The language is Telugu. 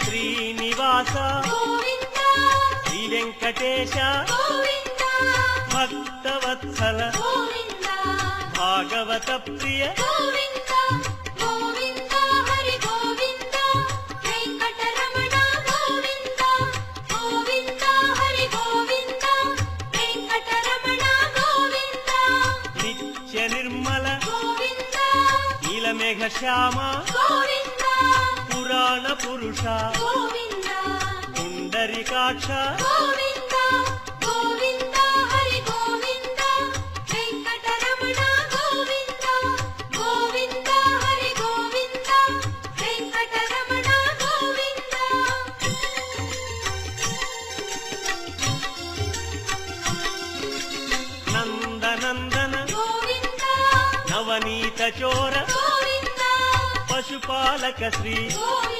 శ్రీనివాస గోవింద శ్రీ వెంకటేశ గోవింద భక్తవత్సల గోవింద భాగవత ప్రియ గోవింద గోవింద హరి గోవింద వెంకటరమణ గోవింద గోవింద హరి గోవింద వెంకటరమణ గోవింద నిత్య నిర్మల గోవింద నీలమేఘ శ్యామ గోవింద పురాణ పురుష గోవింద పుండరీకాక్ష గోవింద గోవింద హరి గోవింద వెంకటరమణ గోవింద గోవింద హరి గోవింద వెంకటరమణ గోవింద నందనందన గోవింద నవనీత చోర గోవింద పశుపాలక శ్రీ గోవింద